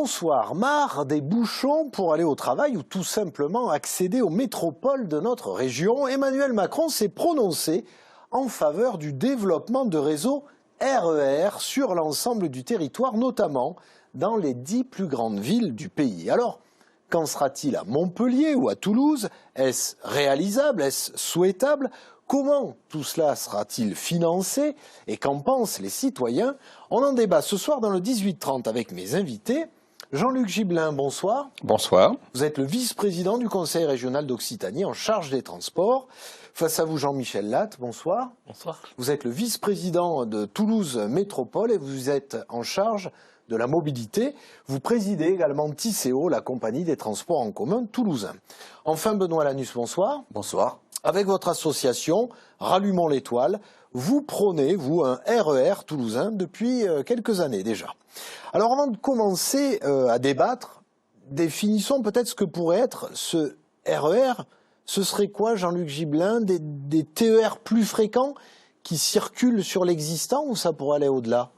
Bonsoir. Marre des bouchons pour aller au travail ou tout simplement accéder aux métropoles de notre région, Emmanuel Macron s'est prononcé en faveur du développement de réseaux RER sur l'ensemble du territoire, notamment dans les 10 plus grandes villes du pays. Alors, qu'en sera-t-il à Montpellier ou à Toulouse? Est-ce réalisable? Est-ce souhaitable? Comment tout cela sera-t-il financé? Et qu'en pensent les citoyens? On en débat ce soir dans le 18h30 avec mes invités. Jean-Luc Gibelin, bonsoir. Bonsoir. Vous êtes le vice-président du Conseil régional d'Occitanie en charge des transports. Face à vous, Jean-Michel Latte, bonsoir. Bonsoir. Vous êtes le vice-président de Toulouse Métropole et vous êtes en charge de la mobilité. Vous présidez également Tisséo, la compagnie des transports en commun toulousains. Enfin, Benoît Lanus, bonsoir. Bonsoir. Avec votre association, Rallumons l'étoile, vous prônez, vous, un RER toulousain depuis quelques années déjà. Alors avant de commencer à débattre, définissons peut-être ce que pourrait être ce RER. Ce serait quoi, Jean-Luc Gibelin, des TER plus fréquents qui circulent sur l'existant ou ça pourrait aller au-delà ?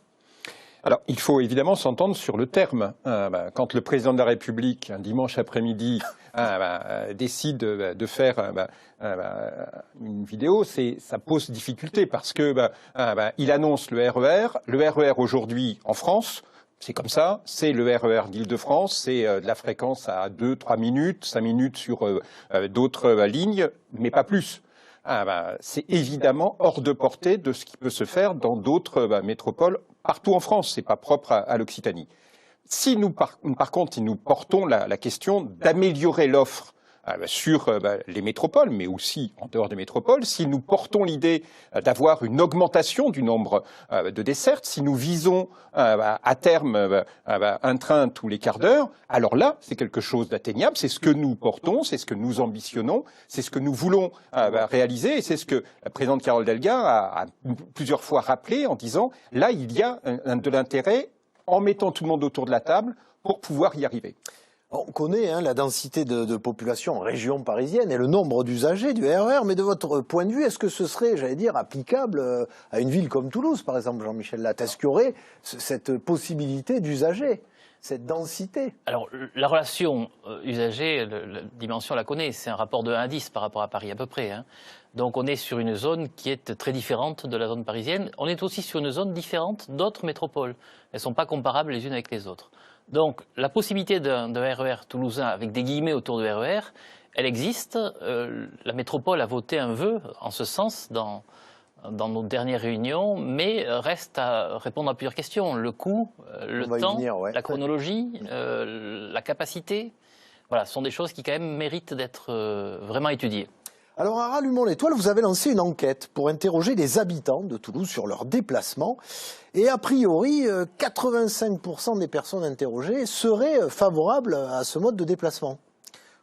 Alors, il faut évidemment s'entendre sur le terme. Quand le président de la République, un dimanche après-midi, décide de faire une vidéo, ça pose difficulté parce que il annonce le RER. Le RER aujourd'hui en France, c'est comme ça, c'est le RER d'Île-de-France, c'est de la fréquence à 2-3 minutes, 5 minutes sur d'autres lignes, mais pas plus. C'est évidemment hors de portée de ce qui peut se faire dans d'autres métropoles partout en France. C'est pas propre à l'Occitanie. Si nous, par contre, si nous portons la question d'améliorer l'offre sur les métropoles, mais aussi en dehors des métropoles, si nous portons l'idée d'avoir une augmentation du nombre de dessertes, si nous visons à terme un train tous les quarts d'heure, alors là, c'est quelque chose d'atteignable, c'est ce que nous portons, c'est ce que nous ambitionnons, c'est ce que nous voulons réaliser, et c'est ce que la présidente Carole Delga a plusieurs fois rappelé en disant, là, il y a de l'intérêt en mettant tout le monde autour de la table pour pouvoir y arriver. On connaît la densité de population en région parisienne et le nombre d'usagers du RER, mais de votre point de vue, est-ce que ce serait, j'allais dire, applicable à une ville comme Toulouse, par exemple, Jean-Michel Latte? Est-ce qu'il y aurait cette possibilité d'usager, cette densité? Alors, la relation usager, la dimension, on la connaît, c'est un rapport de 1 à 10 par rapport à Paris à peu près. Donc on est sur une zone qui est très différente de la zone parisienne. On est aussi sur une zone différente d'autres métropoles. Elles ne sont pas comparables les unes avec les autres. Donc la possibilité d'un RER toulousain avec des guillemets autour de RER, elle existe. La métropole a voté un vœu en ce sens dans nos dernières réunions, mais reste à répondre à plusieurs questions. Le coût, le temps, la chronologie, la capacité, voilà, ce sont des choses qui quand même méritent d'être vraiment étudiées. Alors à Rallumons l'étoile, vous avez lancé une enquête pour interroger les habitants de Toulouse sur leurs déplacements. Et a priori, 85% des personnes interrogées seraient favorables à ce mode de déplacement.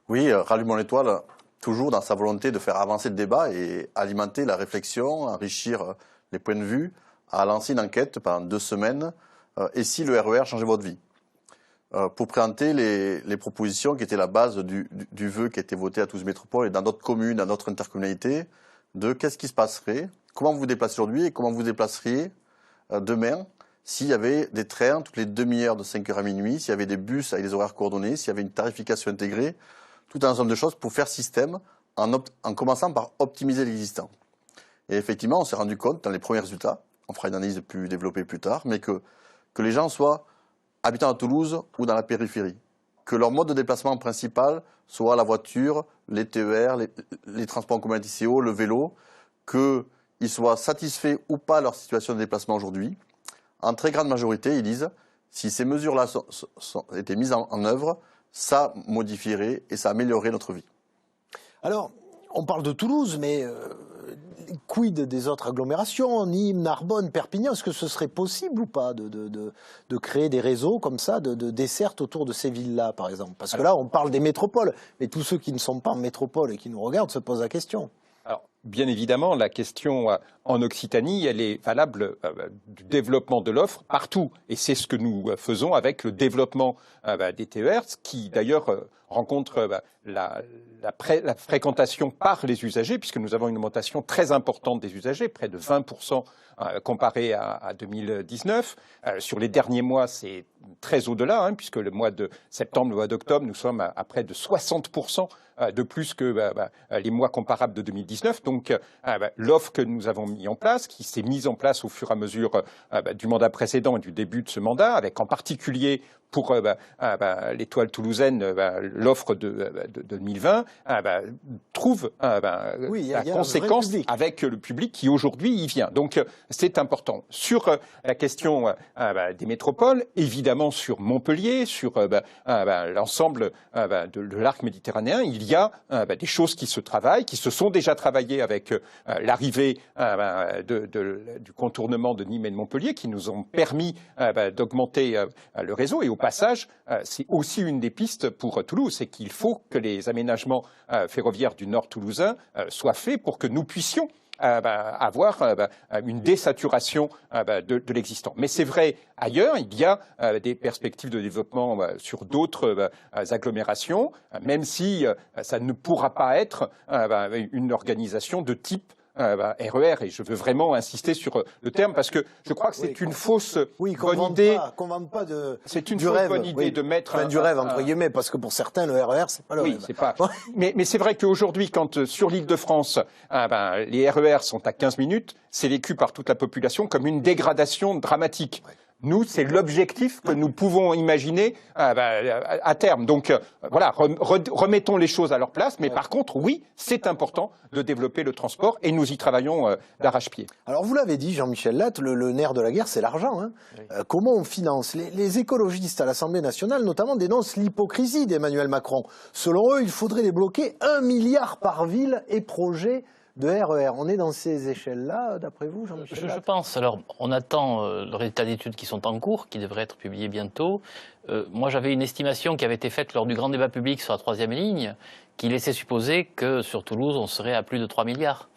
Oui, Rallumons l'étoile, toujours dans sa volonté de faire avancer le débat et alimenter la réflexion, enrichir les points de vue, a lancé une enquête pendant 2 semaines. Et si le RER changeait votre vie? Pour présenter les propositions qui étaient la base du vœu qui a été voté à Toulouse Métropole et dans d'autres communes, dans d'autres intercommunalités, de qu'est-ce qui se passerait, comment vous vous déplacez aujourd'hui et comment vous vous déplaceriez demain s'il y avait des trains toutes les demi-heures de 5h à minuit, s'il y avait des bus avec des horaires coordonnés, s'il y avait une tarification intégrée, tout un ensemble de choses pour faire système en commençant par optimiser l'existant. Et effectivement, on s'est rendu compte dans les premiers résultats, on fera une analyse plus développée plus tard, mais que les gens soient habitant à Toulouse ou dans la périphérie, que leur mode de déplacement principal soit la voiture, les TER, les transports en commun TCO, le vélo, qu'ils soient satisfaits ou pas de leur situation de déplacement aujourd'hui. En très grande majorité, ils disent, si ces mesures-là étaient mises en œuvre, ça modifierait et ça améliorerait notre vie. Alors, on parle de Toulouse, mais quid des autres agglomérations, Nîmes, Narbonne, Perpignan? Est-ce que ce serait possible ou pas de créer des réseaux comme ça, de dessertes autour de ces villes-là, par exemple? Parce que là, on parle des métropoles, mais tous ceux qui ne sont pas en métropole et qui nous regardent se posent la question. Alors, bien évidemment, la question en Occitanie, elle est valable du développement de l'offre partout. Et c'est ce que nous faisons avec le développement des TER, qui d'ailleurs rencontre la fréquentation par les usagers, puisque nous avons une augmentation très importante des usagers, près de 20% comparé à 2019. Sur les derniers mois, c'est très au-delà, puisque le mois de septembre, le mois d'octobre, nous sommes à près de 60% de plus que les mois comparables de 2019. Donc l'offre que nous avons mis en place, qui s'est mise en place au fur et à mesure du mandat précédent et du début de ce mandat, avec en particulier pour l'étoile toulousaine, l'offre de 2020, trouve la conséquence avec le public qui aujourd'hui y vient. Donc c'est important. Sur la question des métropoles, évidemment sur Montpellier, sur l'ensemble de l'arc méditerranéen, il y a des choses qui se travaillent, qui se sont déjà travaillées avec l'arrivée du contournement de Nîmes et de Montpellier, qui nous ont permis d'augmenter le réseau. Et au passage, c'est aussi une des pistes pour Toulouse, c'est qu'il faut que les aménagements ferroviaires du nord toulousain soient faits pour que nous puissions avoir une désaturation de l'existant. Mais c'est vrai, ailleurs, il y a des perspectives de développement sur d'autres agglomérations, même si ça ne pourra pas être une organisation de type RER, et je veux vraiment insister sur le terme parce que je crois que c'est une fausse bonne idée. Qu'on vende pas de. C'est une fausse bonne idée de mettre du rêve entre guillemets, parce que pour certains le RER c'est pas le rêve. C'est pas. Mais c'est vrai qu'aujourd'hui, quand sur l'Île-de-France, les RER sont à 15 minutes, c'est vécu par toute la population comme une dégradation dramatique. Ouais. Nous, c'est l'objectif que nous pouvons imaginer à terme. Donc voilà, remettons les choses à leur place. Mais par contre, oui, c'est important de développer le transport et nous y travaillons d'arrache-pied. Alors vous l'avez dit, Jean-Michel Latte, le nerf de la guerre, c'est l'argent. Oui. Comment on finance ? Les écologistes à l'Assemblée nationale, notamment, dénoncent l'hypocrisie d'Emmanuel Macron. Selon eux, il faudrait débloquer 1 milliard par ville et projet de RER. On est dans ces échelles-là, d'après vous, Jean-Michel Latte ? Je pense. Alors, on attend le résultat d'études qui sont en cours, qui devraient être publiés bientôt. Moi, j'avais une estimation qui avait été faite lors du grand débat public sur la 3e ligne, qui laissait supposer que sur Toulouse, on serait à plus de 3 milliards.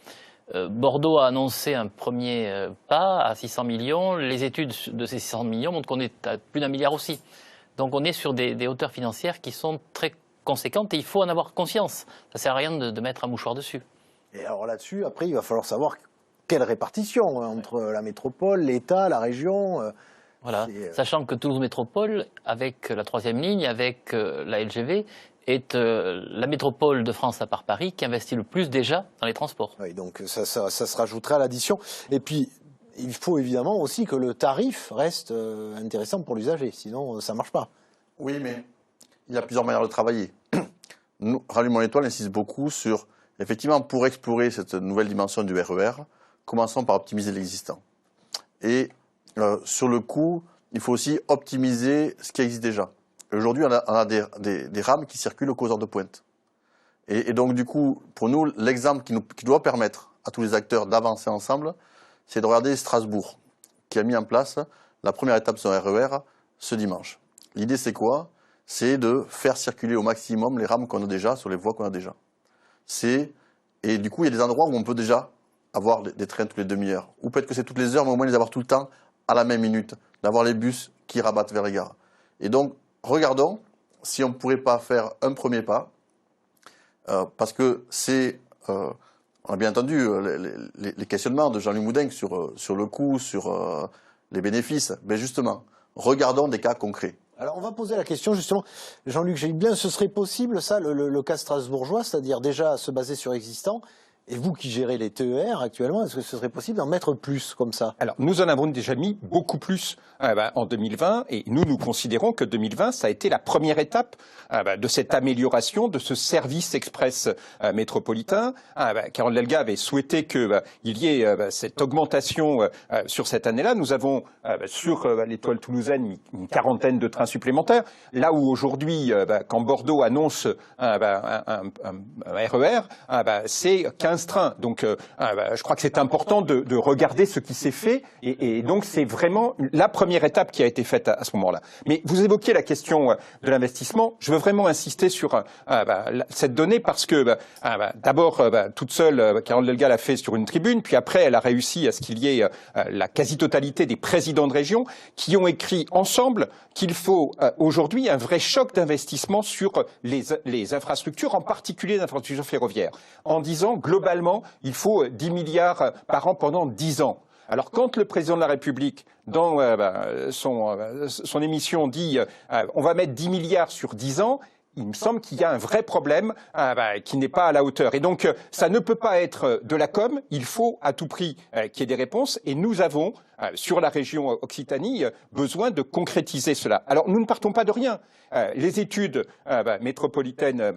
Bordeaux a annoncé un premier pas à 600 millions. Les études de ces 600 millions montrent qu'on est à plus d'1 milliard aussi. Donc, on est sur des hauteurs financières qui sont très conséquentes et il faut en avoir conscience. Ça ne sert à rien de mettre un mouchoir dessus. Et alors là-dessus, après, il va falloir savoir quelle répartition entre la métropole, l'État, la région. Voilà, sachant que Toulouse Métropole, avec la 3e ligne, avec la LGV, est la métropole de France à part Paris qui investit le plus déjà dans les transports. Oui, donc ça se rajouterait à l'addition. Et puis, il faut évidemment aussi que le tarif reste intéressant pour l'usager, sinon ça ne marche pas. Oui, mais il y a plusieurs manières de travailler. Nous, Rallumons l'étoile insiste beaucoup sur... Effectivement, pour explorer cette nouvelle dimension du RER, commençons par optimiser l'existant. Et sur le coût, il faut aussi optimiser ce qui existe déjà. Aujourd'hui, on a des rames qui circulent aux heures de pointe. Et donc, du coup, pour nous, l'exemple qui doit permettre à tous les acteurs d'avancer ensemble, c'est de regarder Strasbourg, qui a mis en place la première étape de son RER ce dimanche. L'idée, c'est quoi ? C'est de faire circuler au maximum les rames qu'on a déjà sur les voies qu'on a déjà. Et du coup, il y a des endroits où on peut déjà avoir des trains toutes les demi-heures. Ou peut-être que c'est toutes les heures, mais au moins les avoir tout le temps à la même minute. D'avoir les bus qui rabattent vers les gares. Et donc, regardons si on ne pourrait pas faire un premier pas. Parce que on a bien entendu les questionnements de Jean-Luc Moudenc sur le coût, sur les bénéfices. Mais justement, regardons des cas concrets. Alors on va poser la question justement, Jean-Luc Gilbien, ce serait possible ça, le cas strasbourgeois, c'est-à-dire déjà se baser sur existant, et vous qui gérez les TER actuellement, est-ce que ce serait possible d'en mettre plus comme ça ? Alors nous en avons déjà mis beaucoup plus en 2020 et nous considérons que 2020 ça a été la première étape de cette amélioration de ce service express métropolitain. Carole Delga avait souhaité qu'il y ait cette augmentation sur cette année-là. Nous avons sur l'étoile toulousaine mis une quarantaine de trains supplémentaires. Là où aujourd'hui, quand Bordeaux annonce un RER, c'est 15 15 trains. Donc, je crois que c'est important de regarder ce qui s'est fait. Et donc, c'est vraiment la première étape qui a été faite à ce moment-là. Mais vous évoquiez la question de l'investissement. Je veux vraiment insister sur cette donnée parce que, d'abord, toute seule, Carole Delga l'a fait sur une tribune, puis après, elle a réussi à ce qu'il y ait la quasi-totalité des présidents de région qui ont écrit ensemble qu'il faut aujourd'hui un vrai choc d'investissement sur les infrastructures, en particulier les infrastructures ferroviaires, en disant globalement il faut 10 milliards par an pendant 10 ans. Alors quand le président de la République, dans son émission, dit on va mettre 10 milliards sur 10 ans, il me semble qu'il y a un vrai problème qui n'est pas à la hauteur. Et donc, ça ne peut pas être de la com, il faut à tout prix qu'il y ait des réponses. Et nous avons, sur la région Occitanie, besoin de concrétiser cela. Alors, nous ne partons pas de rien. Les études métropolitaines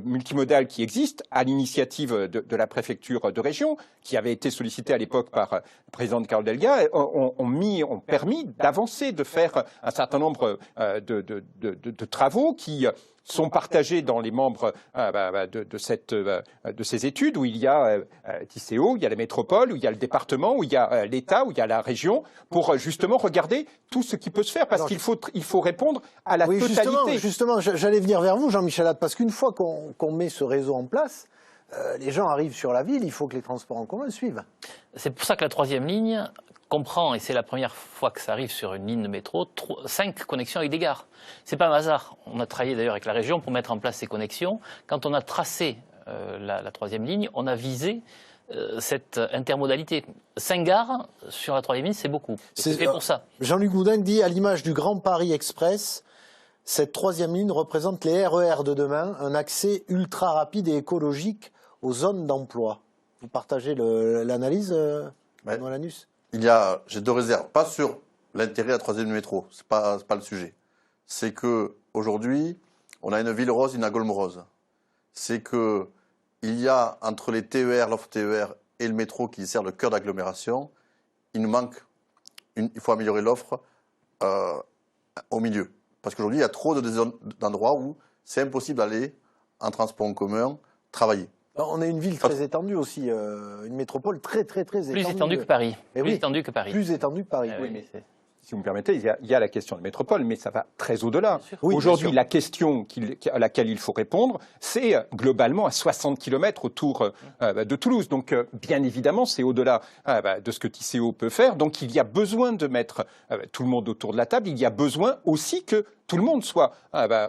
multimodales qui existent, à l'initiative de la préfecture de région, qui avait été sollicitée à l'époque par le président Carole Delga, ont permis d'avancer, de faire un certain nombre de travaux qui sont partagés dans les membres de ces études, où il y a TICO, il y a la métropole, où il y a le département, où il y a l'État, où il y a la région, pour justement regarder tout ce qui peut se faire, parce qu'il faut répondre à la totalité. Justement, j'allais venir vers vous, Jean-Michel Hart, parce qu'une fois qu'on met ce réseau en place, les gens arrivent sur la ville, il faut que les transports en commun suivent. C'est pour ça que la troisième ligne comprend, et c'est la première fois que ça arrive sur une ligne de métro, 5 connexions avec des gares. C'est pas un hasard. On a travaillé d'ailleurs avec la région pour mettre en place ces connexions. Quand on a tracé la troisième ligne, on a visé cette intermodalité. 5 gares sur la troisième ligne, c'est beaucoup. C'est fait pour ça. Jean-Luc Boudin dit, à l'image du Grand Paris Express, cette troisième ligne représente les RER de demain, un accès ultra rapide et écologique aux zones d'emploi. Vous partagez l'analyse, Benoît Lanus ? J'ai 2 réserves. Pas sur l'intérêt de la troisième métro, c'est pas le sujet. C'est que aujourd'hui, on a une ville rose, une agolme rose. C'est que il y a entre les TER, l'offre TER et le métro qui sert le cœur d'agglomération, il nous manque, il faut améliorer l'offre au milieu. Parce qu'aujourd'hui, il y a trop d'endroits où c'est impossible d'aller en transport en commun travailler. On est une ville très étendue aussi, une métropole très étendue. Plus étendue que Paris. Plus étendue que Paris. Plus étendue que Paris. Oui, mais si vous me permettez, il y a la question de métropole, mais ça va très au-delà. Oui, aujourd'hui, la question à laquelle il faut répondre, c'est globalement à 60 km autour de Toulouse. Donc, bien évidemment, c'est au-delà de ce que TICO peut faire. Donc, il y a besoin de mettre tout le monde autour de la table. Il y a besoin aussi que tout le monde soit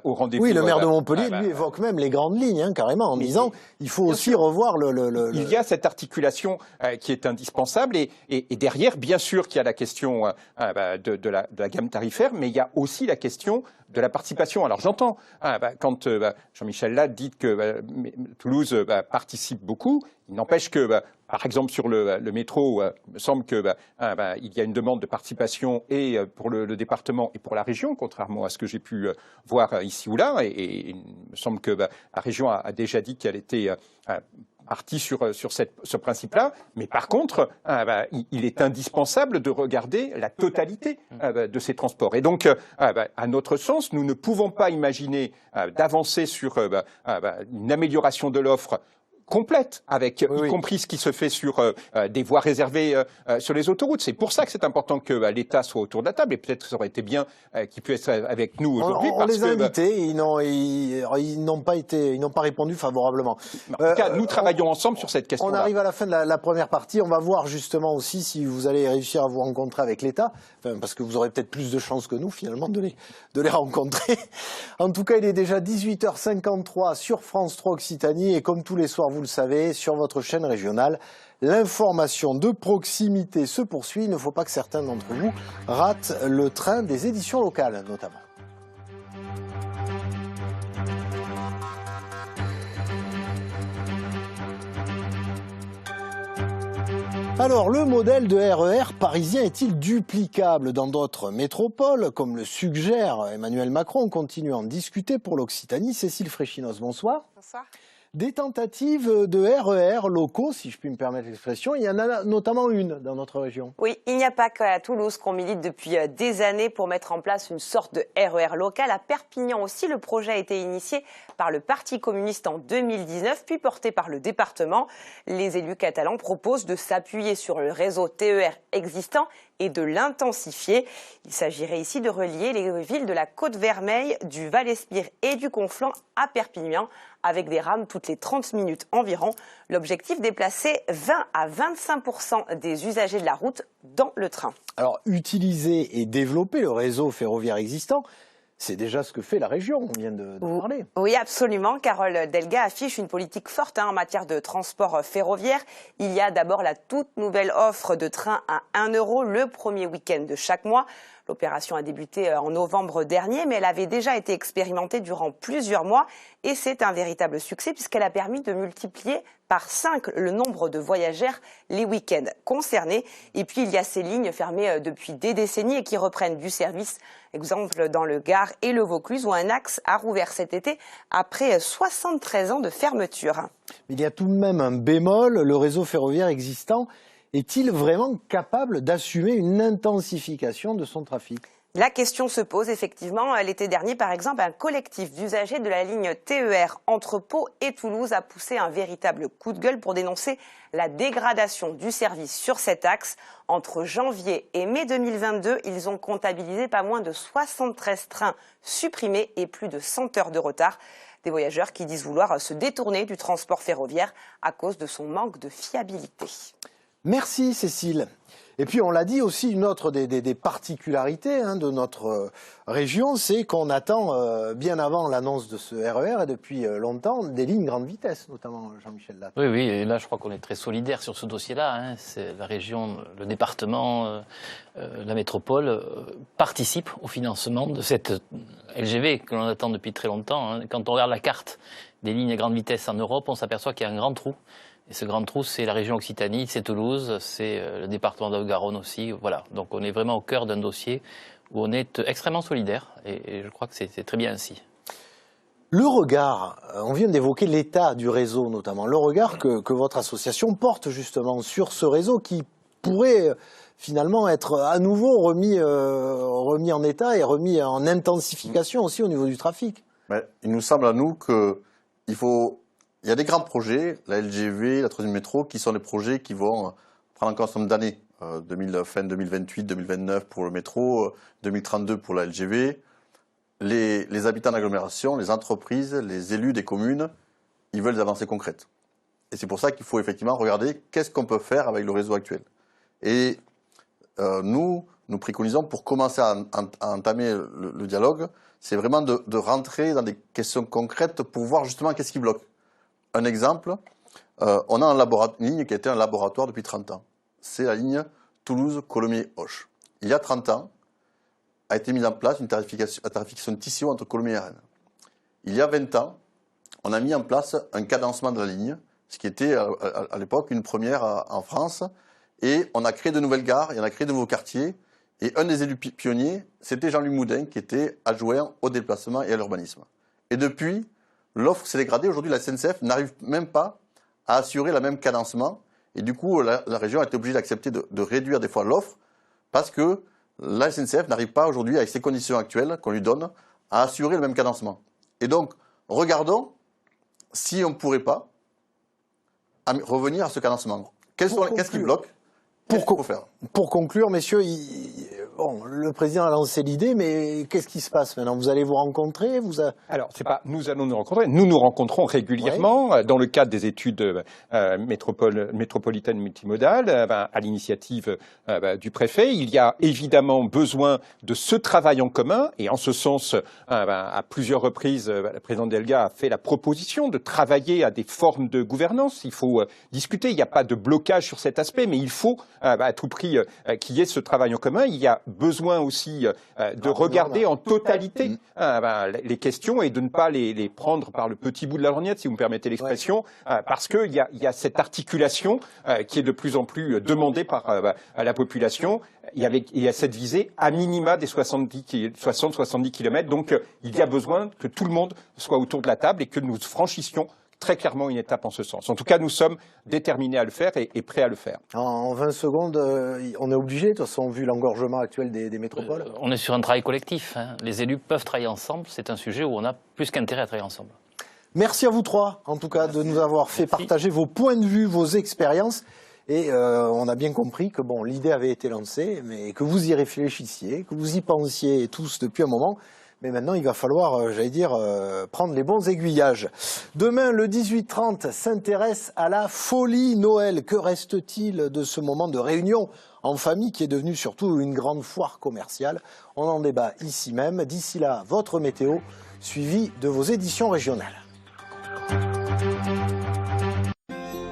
au rendez-vous. Oui, le maire de Montpellier, lui, évoque même les grandes lignes, carrément, en disant il faut aussi revoir Il y a cette articulation qui est indispensable. Et derrière, bien sûr qu'il y a la question de la gamme tarifaire, mais il y a aussi la question de la participation. Alors j'entends, quand Jean-Michel Hart dit que Toulouse participe beaucoup, il n'empêche que, par exemple, sur le métro, il me semble qu'il y a une demande de participation et pour le département et pour la région, contrairement à ce que j'ai pu voir ici ou là. Et il me semble que la région a déjà dit qu'elle était partie sur ce principe-là. Mais par contre, il est indispensable de regarder la totalité de ces transports. Et donc, à notre sens, nous ne pouvons pas imaginer d'avancer sur une amélioration de l'offre complète, avec y compris ce qui se fait sur des voies réservées sur les autoroutes. C'est pour ça que c'est important que l'État soit autour de la table, et peut-être que ça aurait été bien qu'il puisse être avec nous aujourd'hui. On les a invités, ils n'ont pas répondu favorablement. En tout cas, nous travaillons ensemble sur cette question-là. On arrive à la fin de la première partie, on va voir justement aussi si vous allez réussir à vous rencontrer avec l'État, parce que vous aurez peut-être plus de chances que nous finalement de les rencontrer. En tout cas, il est déjà 18h53 sur France 3 Occitanie, et comme tous les soirs, vous le savez, sur votre chaîne régionale, l'information de proximité se poursuit. Il ne faut pas que certains d'entre vous ratent le train des éditions locales, notamment. Alors, le modèle de RER parisien est-il duplicable dans d'autres métropoles, comme le suggère Emmanuel Macron? On continue à en discuter pour l'Occitanie. Cécile Fréchinos, bonsoir. Bonsoir. Des tentatives de RER locaux, si je puis me permettre l'expression, il y en a notamment une dans notre région. Oui, il n'y a pas qu'à Toulouse qu'on milite depuis des années pour mettre en place une sorte de RER local. À Perpignan aussi, le projet a été initié par le Parti communiste en 2019, puis porté par le département. Les élus catalans proposent de s'appuyer sur le réseau TER existant et de l'intensifier. Il s'agirait ici de relier les villes de la Côte-Vermeille, du Val-Espire et du Conflent à Perpignan, avec des rames toutes les 30 minutes environ. L'objectif, déplacer 20 à 25% des usagers de la route dans le train. Alors, utiliser et développer le réseau ferroviaire existant, c'est déjà ce que fait la région, on vient de parler. Oui, absolument. Carole Delga affiche une politique forte en matière de transport ferroviaire. Il y a d'abord la toute nouvelle offre de train à 1 € le premier week-end de chaque mois. L'opération a débuté en novembre dernier, mais elle avait déjà été expérimentée durant plusieurs mois et c'est un véritable succès puisqu'elle a permis de multiplier par 5 le nombre de voyageurs les week-ends concernés. Et puis il y a ces lignes fermées depuis des décennies et qui reprennent du service. Exemple dans le Gard et le Vaucluse où un axe a rouvert cet été après 73 ans de fermeture. Mais il y a tout de même un bémol, le réseau ferroviaire existant est-il vraiment capable d'assumer une intensification de son trafic ? La question se pose effectivement. L'été dernier, par exemple, un collectif d'usagers de la ligne TER entre Pau et Toulouse a poussé un véritable coup de gueule pour dénoncer la dégradation du service sur cet axe. Entre janvier et mai 2022, ils ont comptabilisé pas moins de 73 trains supprimés et plus de 100 heures de retard. Des voyageurs qui disent vouloir se détourner du transport ferroviaire à cause de son manque de fiabilité. Merci Cécile. Et puis on l'a dit aussi, une autre des particularités de notre région, c'est qu'on attend bien avant l'annonce de ce RER et depuis longtemps des lignes grande vitesse, notamment Jean-Michel Latte. Oui, et là je crois qu'on est très solidaire sur ce dossier-là. C'est la région, le département, la métropole participent au financement de cette LGV que l'on attend depuis très longtemps. Quand on regarde la carte des lignes à grande vitesse en Europe, on s'aperçoit qu'il y a un grand trou. Et ce grand trou, c'est la région Occitanie, c'est Toulouse, c'est le département de Haute-Garonne aussi. Voilà. Donc on est vraiment au cœur d'un dossier où on est extrêmement solidaire et je crois que c'est très bien ainsi. Le regard, on vient d'évoquer l'état du réseau notamment, le regard que votre association porte justement sur ce réseau qui pourrait finalement être à nouveau remis en état et remis en intensification aussi au niveau du trafic. Mais il nous semble à nous qu'il faut... Il y a des grands projets, la LGV, la 3e métro, qui sont des projets qui vont prendre encore un certain nombre d'années. Fin 2028, 2029 pour le métro, 2032 pour la LGV. Les habitants d'agglomération, les entreprises, les élus des communes, ils veulent des avancées concrètes. Et c'est pour ça qu'il faut effectivement regarder qu'est-ce qu'on peut faire avec le réseau actuel. Et nous préconisons, pour commencer à entamer le dialogue, c'est vraiment de rentrer dans des questions concrètes pour voir justement qu'est-ce qui bloque. Un exemple, on a une ligne qui a été un laboratoire depuis 30 ans. C'est la ligne Toulouse-Colomiers-Auch. Il y a 30 ans, a été mise en place une tarification de Tissot entre Colomiers et Rennes. Il y a 20 ans, on a mis en place un cadencement de la ligne, ce qui était à l'époque une première en France. Et on a créé de nouvelles gares, et on a créé de nouveaux quartiers. Et un des élus pionniers, c'était Jean-Luc Moudin, qui était adjoint au déplacement et à l'urbanisme. Et depuis, l'offre s'est dégradée. Aujourd'hui, la SNCF n'arrive même pas à assurer le même cadencement. Et du coup, la région a été obligée d'accepter de réduire des fois l'offre parce que la SNCF n'arrive pas aujourd'hui, avec ces conditions actuelles qu'on lui donne, à assurer le même cadencement. Et donc, regardons si on ne pourrait pas revenir à ce cadencement. Qu'est-ce qui bloque ? Qu'est-ce qu'il faut faire ? Pour conclure, messieurs, le président a lancé l'idée, mais qu'est-ce qui se passe maintenant ? Vous allez vous rencontrer ? Alors, c'est pas nous allons nous rencontrer. Nous nous rencontrons régulièrement dans le cadre des études métropolitaines multimodales, à l'initiative du préfet. Il y a évidemment besoin de ce travail en commun, et en ce sens, à plusieurs reprises, la présidente Delga a fait la proposition de travailler à des formes de gouvernance. Il faut discuter. Il n'y a pas de blocage sur cet aspect, mais il faut à tout prix qu'il y ait ce travail en commun. Il y a besoin aussi de regarder en totalité les questions et de ne pas les prendre par le petit bout de la lorgnette, si vous me permettez l'expression, parce qu'il y a cette articulation qui est de plus en plus demandée par la population. Il y a cette visée à minima des 60-70 km. Donc il y a besoin que tout le monde soit autour de la table et que nous franchissions très clairement une étape en ce sens. En tout cas, nous sommes déterminés à le faire et prêts à le faire. En 20 secondes, on est obligé, de toute façon, vu l'engorgement actuel des métropoles. On est sur un travail collectif. Hein. Les élus peuvent travailler ensemble. C'est un sujet où on a plus qu'intérêt à travailler ensemble. Merci à vous trois, en tout cas, de nous avoir fait partager vos points de vue, vos expériences. Et on a bien compris que bon, l'idée avait été lancée, mais que vous y réfléchissiez, que vous y pensiez tous depuis un moment. Mais maintenant, il va falloir, j'allais dire, prendre les bons aiguillages. Demain, le 18-30, s'intéresse à la folie Noël. Que reste-t-il de ce moment de réunion en famille qui est devenu surtout une grande foire commerciale? On en débat ici même. D'ici là, votre météo, suivi de vos éditions régionales.